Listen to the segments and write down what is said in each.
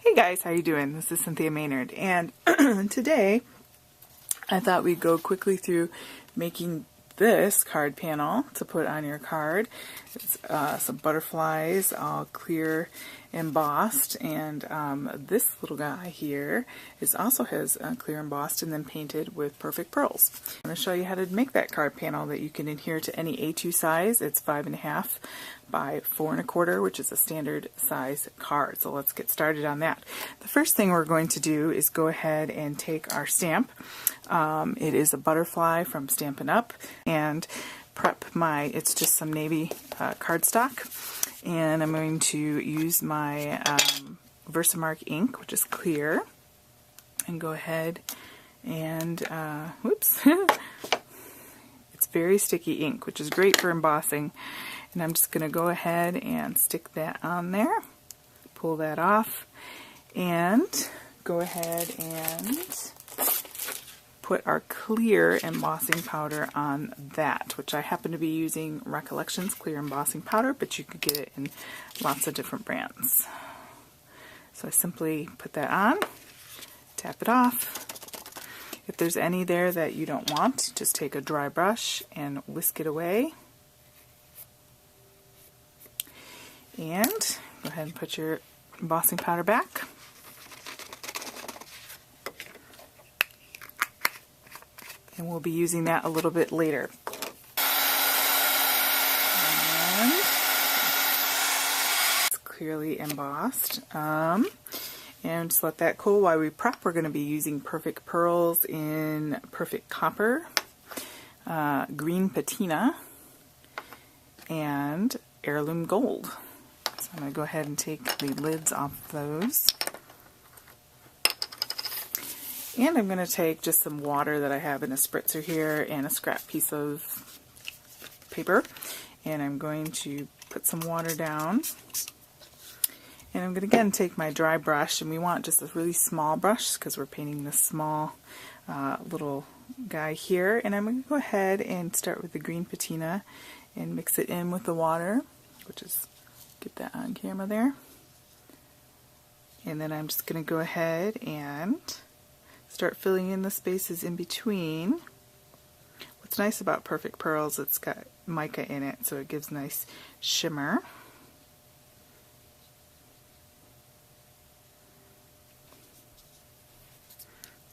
Hey guys, how you doing? This is Cynthia Maynard, and today I thought we'd go quickly through making this card panel to put on your card. It's some butterflies, all clear embossed, and this little guy here also has clear embossed and then painted with perfect pearls. I'm going to show you how to make that card panel that you can adhere to any A2 size. It's 5.5 by 4 1/4, which is a standard size card. So let's get started on that. The first thing we're going to do is go ahead and take our stamp. It is a butterfly from Stampin Up, and it's just some navy cardstock, and I'm going to use my Versamark ink, which is clear, and go ahead and whoops, it's very sticky ink, which is great for embossing. And I'm just going to go ahead and stick that on there, pull that off, and go ahead and put our clear embossing powder on that, which I happen to be using Recollections clear embossing powder, but you could get it in lots of different brands. So I simply put that on, tap it off. If there's any there that you don't want, just take a dry brush and whisk it away. And go ahead and put your embossing powder back. And we'll be using that a little bit later. And it's clearly embossed. And just let that cool while we prep. We're going to be using perfect pearls in perfect copper, green patina, and heirloom gold. So I'm going to go ahead and take the lids off those. And I'm going to take just some water that I have in a spritzer here and a scrap piece of paper. And I'm going to put some water down. And I'm going to again take my dry brush, and we want just a really small brush because we're painting this small little guy here. And I'm going to go ahead and start with the green patina and mix it in with the water, which is, get that on camera there. And then I'm just going to go ahead and start filling in the spaces in between. What's nice about perfect pearls, it's got mica in it, so it gives nice shimmer.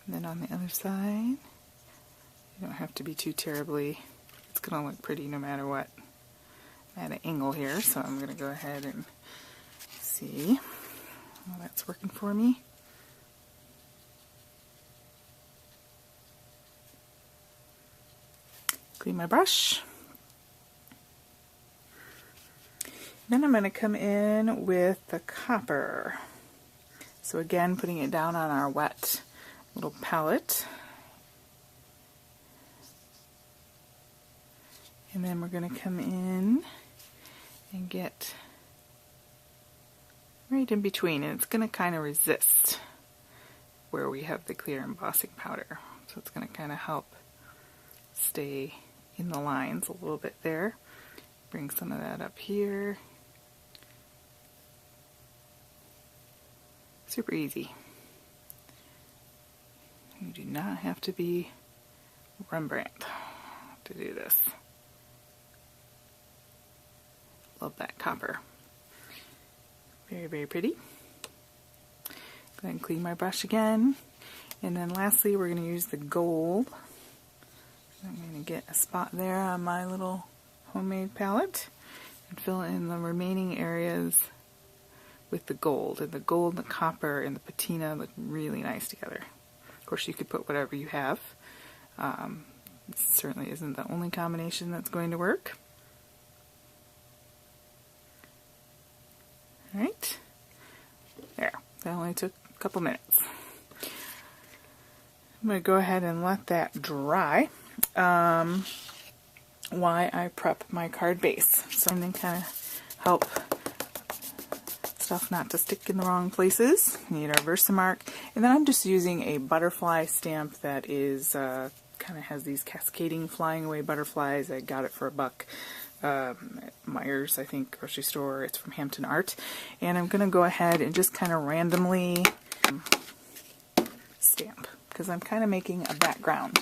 And then on the other side, you don't have to be too terribly, it's going to look pretty no matter what. I'm at an angle here, so I'm going to go ahead and see how that's working for me. Clean my brush. Then I'm going to come in with the copper. So again, putting it down on our wet little palette. And then we're going to come in and get right in between, and it's going to kind of resist where we have the clear embossing powder. So it's going to kind of help stay in the lines a little bit there. Bring some of that up here. Super easy. You do not have to be Rembrandt to do this. Love that copper. Very, very pretty. Go ahead and clean my brush again. And then lastly, we're going to use the gold. I'm going to get a spot there on my little homemade palette and fill in the remaining areas with the gold. And the gold and the copper and the patina look really nice together. Of course, you could put whatever you have. This certainly isn't the only combination that's going to work. Alright, there, that only took a couple minutes. I'm going to go ahead and let that dry while I prep my card base. So I'm going to kind of help stuff not to stick in the wrong places. We need our Versamark, and then I'm just using a butterfly stamp that is kind kind of has these cascading flying away butterflies. I got it for $1 at Myers, I think, grocery store. It's from Hampton Art. And I'm going to go ahead and just kind of randomly stamp, because I'm kind of making a background.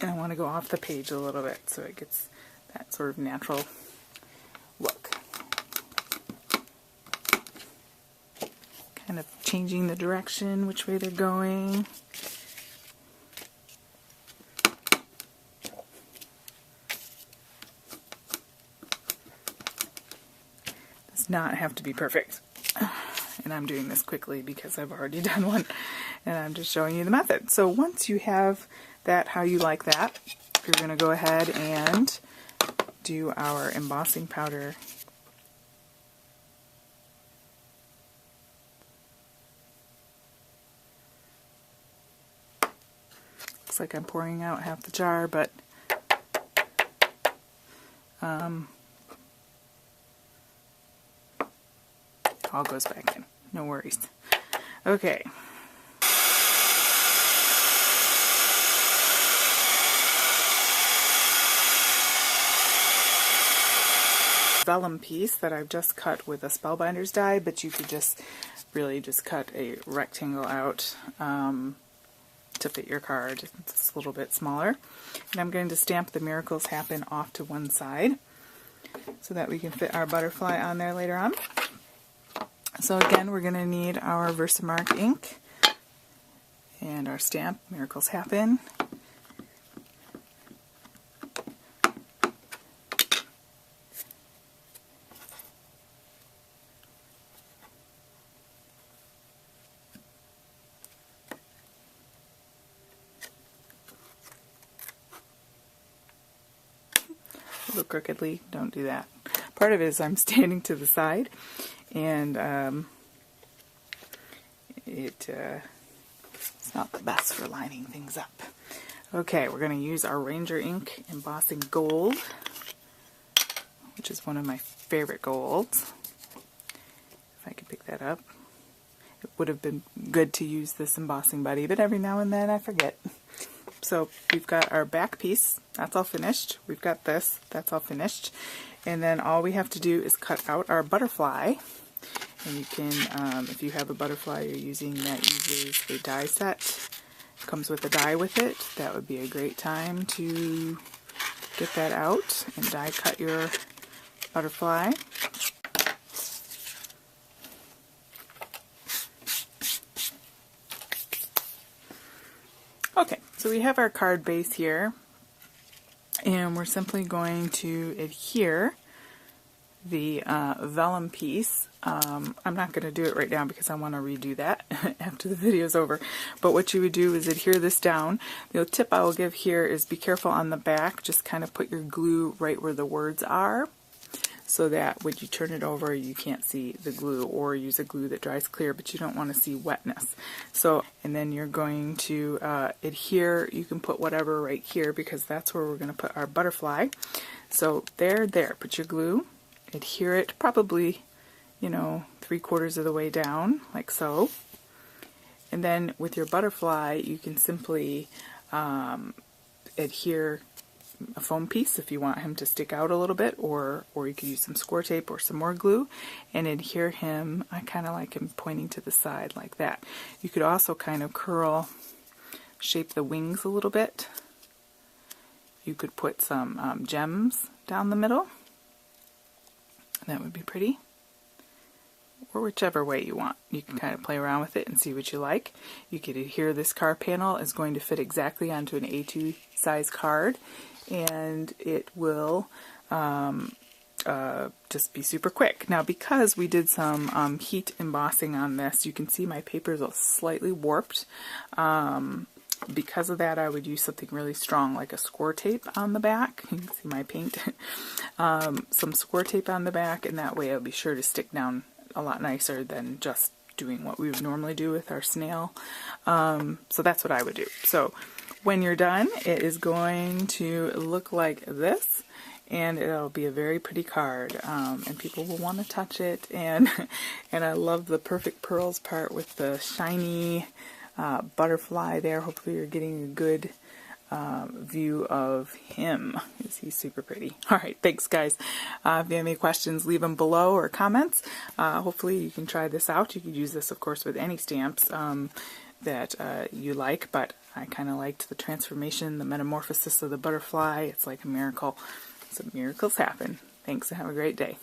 And I want to go off the page a little bit so it gets that sort of natural look. Kind of changing the direction, which way they're going. Does not have to be perfect. And I'm doing this quickly because I've already done one, and I'm just showing you the method. So once you have that how you like that, you're going to go ahead and do our embossing powder. Looks like I'm pouring out half the jar, but it all goes back in. No worries. Okay. Vellum piece that I've just cut with a Spellbinder's die, but you could just really just cut a rectangle out to fit your card. It's a little bit smaller. And I'm going to stamp the Miracles Happen off to one side so that we can fit our butterfly on there later on. So again, we're going to need our Versamark ink and our stamp, Miracles Happen. A little crookedly, don't do that. Part of it is I'm standing to the side, and it's not the best for lining things up. Okay, we're going to use our Ranger ink embossing gold, which is one of my favorite golds. If I could pick that up. It would have been good to use this embossing buddy, but every now and then I forget. So we've got our back piece, that's all finished. We've got this, that's all finished. And then all we have to do is cut out our butterfly. And you can, if you have a butterfly you're using that uses a die set, comes with a die with it, that would be a great time to get that out and die cut your butterfly. Okay, so we have our card base here, and we're simply going to adhere the vellum piece. I'm not going to do it right now because I want to redo that after the video is over. But what you would do is adhere this down. The tip I will give here is be careful on the back. Just kind of put your glue right where the words are, so that when you turn it over you can't see the glue, or use a glue that dries clear, but you don't want to see wetness. So, and then you're going to adhere, you can put whatever right here because that's where we're going to put our butterfly. So there, put your glue, adhere it probably, you know, 3/4 of the way down, like so. And then with your butterfly you can simply adhere a foam piece if you want him to stick out a little bit, or you could use some score tape or some more glue and adhere him. I kind of like him pointing to the side like that. You could also kind of curl, shape the wings a little bit. You could put some gems down the middle. That would be pretty. Or whichever way you want. You can kind of play around with it and see what you like. You could adhere this card panel is going to fit exactly onto an A2 size card, and it will just be super quick. Now, because we did some heat embossing on this, you can see my paper is slightly warped. Because of that, I would use something really strong, like a score tape on the back. You can see my paint. Some score tape on the back, and that way it'll be sure to stick down a lot nicer than just doing what we would normally do with our snail. So that's what I would do. So when you're done, it is going to look like this. and it'll be a very pretty card, and people will want to touch it. And and I love the Perfect Pearls part with the shiny butterfly there. Hopefully you're getting a good view of him. He's super pretty. Alright, thanks guys. If you have any questions, leave them below or comments. Hopefully you can try this out. You could use this, of course, with any stamps that you like, but I kind of liked the transformation, the metamorphosis of the butterfly. It's like a miracle. So miracles happen. Thanks and have a great day.